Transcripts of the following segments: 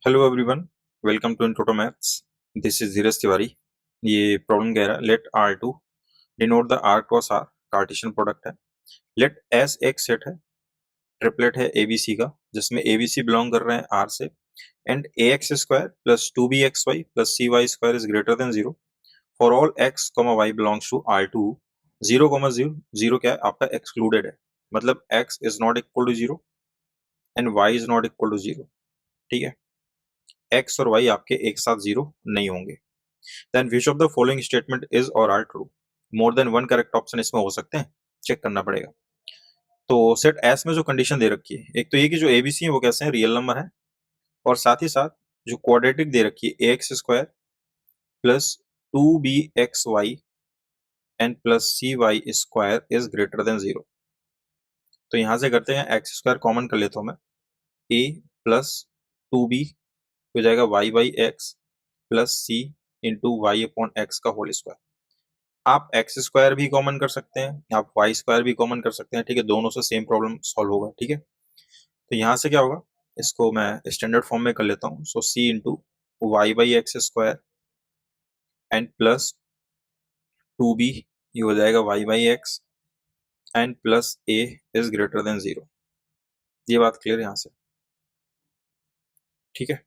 Hello everyone, welcome to intro to maths. This is Dheeraj Tiwari. ये problem कह रहा है let R two denote the R cross R Cartesian product है। Let S एक set है, triplet है एबीसी का, जिसमें एबीसी बिलोंग कर रहे हैं आर से, and a x square plus two b x y plus c y square is greater than zero for all x comma y belongs to R to. Zero comma zero, zero क्या है आपका excluded है, मतलब x is not equal to zero and y is not equal to zero. ठीक है, x और Y आपके एक साथ जीरो नहीं होंगे। Then which of the following statement is और are true. More than one correct option इसमें हो सकते हैं, चेक करना पड़ेगा। तो सेट एस में जो कंडीशन दे रखी है, एक तो ये कि जो एबीसी है वो कैसे हैं, रियल नंबर है, और साथ ही साथ जो क्वाड्रेटिक दे रखी है a x square plus two b x y and plus c y square is greater than zero. तो यहां से करते हैं, एक्स स्क्वायर कॉमन कर लेता हूं मैं, ए प्लस टू बी हो जाएगा y by x plus c into y upon x का होल स्क्वायर। आप एक्स स्क्वायर भी कॉमन कर सकते हैं, आप वाई स्क्वायर भी कॉमन कर सकते हैं। ठीक है, दोनों से सेम प्रॉब्लम सॉल्व होगा। ठीक है, तो यहां से क्या होगा, इसको मैं स्टैंडर्ड फॉर्म में कर लेता हूँ। So c into y by x square and plus two b, ये हो जाएगा y by x and plus a is greater than zero. ये बात क्लियर यहाँ से? ठीक है,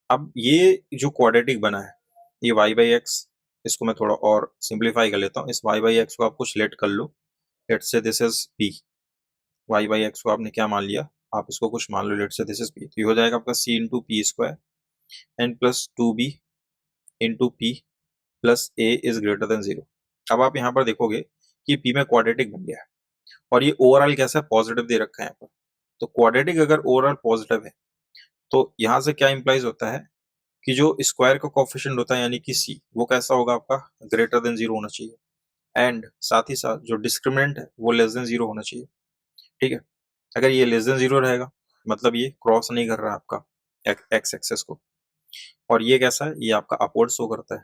अब ये जो क्वाड्रेटिक बना है, ये वाई बाई एक्स, इसको मैं थोड़ा और सिंप्लीफाई कर लेता हूँ। इस वाई बाई एक्स को आप कुछ लेट कर लो, let say this is p. Y by x को आपने क्या मान लिया, आप इसको कुछ मान लो, let say this is p. तो ये हो जाएगा आपका c into p square and plus two b into p plus a is greater than zero. अब आप यहाँ पर देखोगे कि पी में क्वाड्रेटिक बन गया है, और ये ओवरऑल कैसा है, पॉजिटिव दे रखा है यहाँ पर। तो क्वाड्रेटिक अगर ओवरऑल पॉजिटिव है, तो यहाँ से क्या इंप्लाइज होता है कि जो स्क्वायर का कोफिशिएंट होता है यानी कि सी, वो कैसा होगा आपका, ग्रेटर देन जीरो होना चाहिए, एंड साथ ही साथ जो डिस्क्रिमिनेंट है वो लेस देन जीरो होना चाहिए। ठीक है, अगर ये लेस देन जीरो रहेगा, मतलब ये क्रॉस नहीं कर रहा है आपका एक्स एक्सेस को, और ये कैसा है, ये आपका अपवर्ड शो करता है,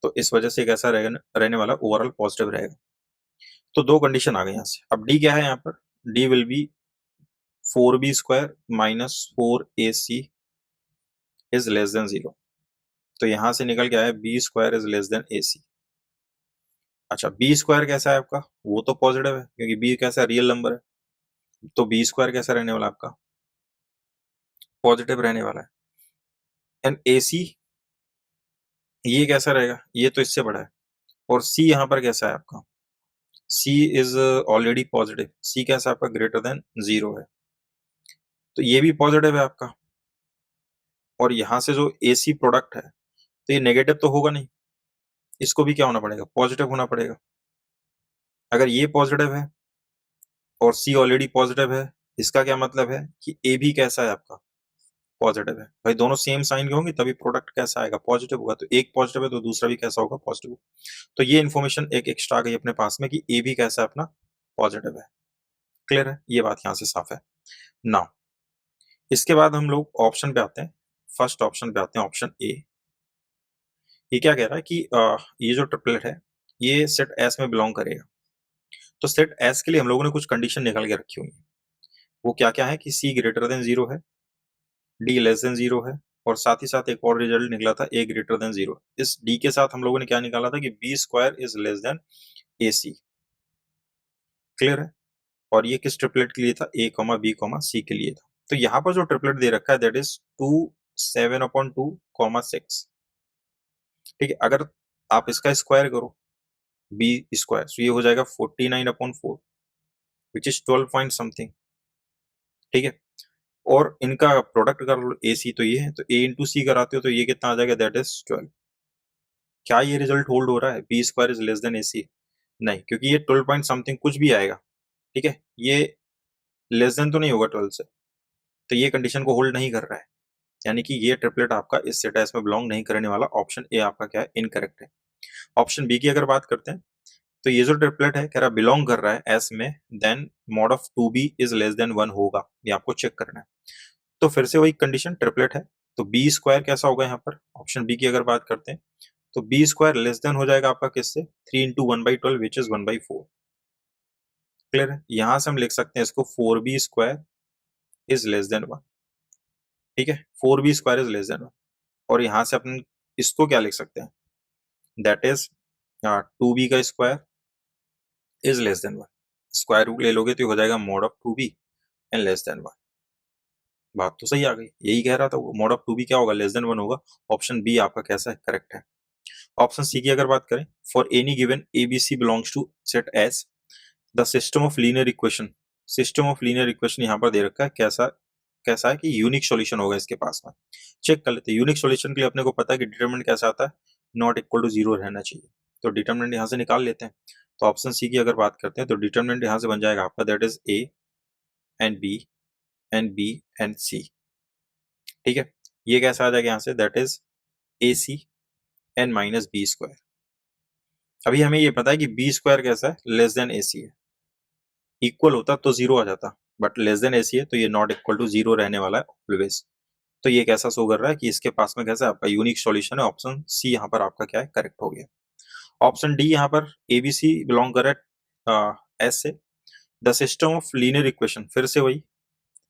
तो इस वजह से कैसा रहेगा, रहने वाला ओवरऑल पॉजिटिव रहेगा। तो दो कंडीशन आ गई यहाँ से। अब डी क्या है यहाँ पर, D will be four b square minus four a c is less than zero. तो यहां से निकल के आया b square is less than a c. अच्छा, बी स्क्वायर कैसा है आपका, वो तो पॉजिटिव है क्योंकि बी कैसा रियल नंबर है, तो बी स्क्वायर कैसा रहने वाला आपका, पॉजिटिव रहने वाला है। एंड ए सी ये कैसा रहेगा, ये तो इससे बड़ा है, और सी यहाँ पर कैसा है आपका, सी इज ऑलरेडी पॉजिटिव, सी कैसा आपका, ग्रेटर देन जीरो है, तो ये भी पॉजिटिव है आपका। और यहां से जो ए सी प्रोडक्ट है, तो ये नेगेटिव तो होगा नहीं, इसको भी क्या होना पड़ेगा, पॉजिटिव होना पड़ेगा। अगर ये पॉजिटिव है और सी ऑलरेडी पॉजिटिव है, इसका क्या मतलब है कि ए भी कैसा है आपका, पॉजिटिव है। भाई दोनों सेम साइन के होंगे तभी प्रोडक्ट कैसा आएगा, पॉजिटिव होगा। तो एक पॉजिटिव है तो दूसरा भी कैसा होगा, पॉजिटिव। तो ये इन्फॉर्मेशन एक एक्स्ट्रा आ गई अपने पास में कि ए भी कैसा है अपना, पॉजिटिव है। क्लियर है, ये बात यहां से साफ है। नाउ इसके बाद हम लोग ऑप्शन पे आते हैं, फर्स्ट ऑप्शन पे आते हैं, ऑप्शन ए। ये क्या कह रहा है कि ये जो ट्रिपलेट है ये सेट एस में बिलोंग करेगा। तो सेट एस के लिए हम लोगों ने कुछ कंडीशन निकाल के रखी हुई है। वो क्या क्या है कि सी ग्रेटर देन जीरो है, डी लेस देन जीरो है, और साथ ही साथ एक और रिजल्ट निकला था ए ग्रेटर देन जीरो। इस डी के साथ हम लोगों ने क्या निकाला था कि b square is less than a c. Clear है, और ये किस ट्रिपलेट के लिए था, a comma b comma c के लिए था। तो यहाँ पर जो ट्रिपलेट दे रखा है that is two seven upon two comma six. ठीक है, अगर आप इसका स्क्वायर करो बी स्क्वायर, तो ये हो जाएगा 49/4 विच इज 12 पॉइंट समथिंग। ठीक है, और इनका प्रोडक्ट कर लो ए सी, तो ये है, तो ए इंटू सी कराते हो तो ये कितना आ जाएगा, दैट इज 12। क्या ये रिजल्ट होल्ड हो रहा है, b square is less than a c? नहीं, क्योंकि ये 12 पॉइंट समथिंग कुछ भी आएगा, ठीक है, ये लेस देन तो नहीं होगा 12 से, तो ये कंडीशन को होल्ड नहीं कर रहा है, यानी कि ये ट्रिपलेट आपका इस सेट एस में बिलोंग नहीं करने वाला। ऑप्शन ए आपका क्या है, इनकरेक्ट है। ऑप्शन बी की अगर बात करते हैं, तो ये जो ट्रिपलेट है कह रहा बिलोंग कर रहा है एस में, then mod of two b is less than one होगा, ये आपको चेक करना है। तो फिर से वही कंडीशन, ट्रिपलेट है तो बी स्क्वायर कैसा होगा यहाँ पर, ऑप्शन बी की अगर बात करते हैं, तो बी स्क्वायर लेस देन हो जाएगा आपका किससे, 3 × 1/12 विच इज 1/4। क्लियर है, यहां से हम लिख सकते हैं इसको 4b square is less than 1। ठीक है, 4b² इज लेस देन 1। और यहां से अपन इसको क्या लिख सकते हैं, दैट इज 2b का square is less than 1। Square root ले लोगे तो ये हो जाएगा mod of 2b and less than 1। बात तो सही आ गई, यही कह रहा था वो, मॉड ऑफ 2b क्या होगा, लेस देन 1 होगा। ऑप्शन बी आपका कैसा है, करेक्ट है। ऑप्शन सी की अगर बात करें, for any given ABC belongs to set S, the system of linear equation, system of linear equation यहाँ पर दे रखा है, कैसा कैसा है कि यूनिक सॉल्यूशन होगा इसके पास में। चेक कर लेते हैं, यूनिक सॉल्यूशन के लिए अपने को पता है कि डिटरमिनेंट कैसा आता है, नॉट इक्वल टू जीरो रहना चाहिए। तो डिटरमिनेंट यहाँ से निकाल लेते हैं। तो ऑप्शन सी की अगर बात करते हैं तो डिटरमिनेंट यहाँ से बन जाएगा आपका, that is a and b and b and c. ठीक है, ये कैसा आ जाएगा यहाँ से, that is a c n minus b square. अभी हमें ये पता है कि बी स्क्वायर कैसा है, लेस देन ए सी है। इक्वल होता तो जीरो आ जाता, बट लेस देन ए सी है तो ये नॉट इक्वल टू जीरो रहने वाला है ऑलवेज। तो ये कैसा शो कर रहा है कि इसके पास में कैसा है, आपका यूनिक सॉल्यूशन है। ऑप्शन सी यहाँ पर आपका क्या है, करेक्ट हो गया। ऑप्शन डी यहाँ पर एबीसी बिलोंग कर रहा है एस से, the system of linear equation फिर से वही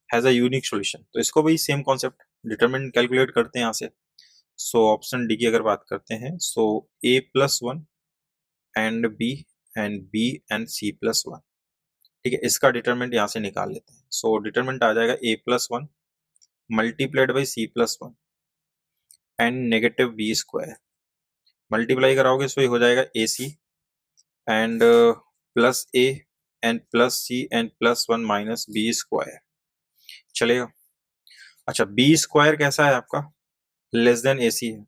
हैज अ यूनिक सॉल्यूशन, तो इसको वही सेम कॉन्सेप्ट, डिटरमिनेंट कैलकुलेट करते हैं यहाँ से। सो ऑप्शन डी की अगर बात करते हैं, सो a+1 and b and c+1। ठीक है, इसका डिटरमिनेंट यहाँ से निकाल लेते हैं। सो डिटरमिनेंट आ जाएगा a+1 multiplied by c+1 and negative b square. Multiply कराओगे सो ये हो जाएगा a c and plus a and plus c and +1 minus b square. चलेगा। अच्छा, बी स्क्वायर कैसा है आपका, लेस देन ए सी है।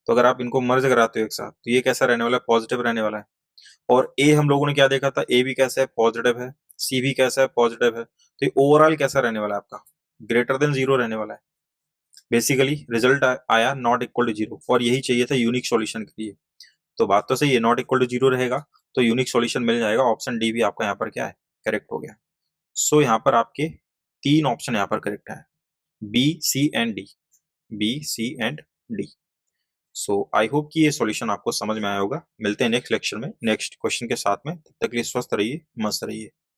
तो अगर आप इनको मर्ज कराते हो एक साथ तो ये कैसा रहने वाला है, पॉजिटिव रहने वाला है। और ए हम लोगों ने क्या देखा था, ए भी कैसा है, पॉजिटिव है, सी भी कैसा है, पॉजिटिव है। तो ये ओवरऑल कैसा रहने वाला है आपका, ग्रेटर देन जीरो रहने वाला है। बेसिकली रिजल्ट आया नॉट इक्वल टू जीरो, और यही चाहिए था यूनिक सॉल्यूशन के लिए। तो बात तो सही है, नॉट इक्वल टू जीरो रहेगा तो यूनिक सॉल्यूशन मिल जाएगा। ऑप्शन डी भी आपका यहाँ पर क्या है, करेक्ट हो गया। सो यहाँ पर आपके तीन ऑप्शन यहाँ पर करेक्ट है, b c and d, b c and d. So I hope कि ये सॉल्यूशन आपको समझ में आया होगा। मिलते हैं नेक्स्ट लेक्चर में नेक्स्ट क्वेश्चन के साथ में, तब तक के लिए स्वस्थ रहिए, मस्त रहिए।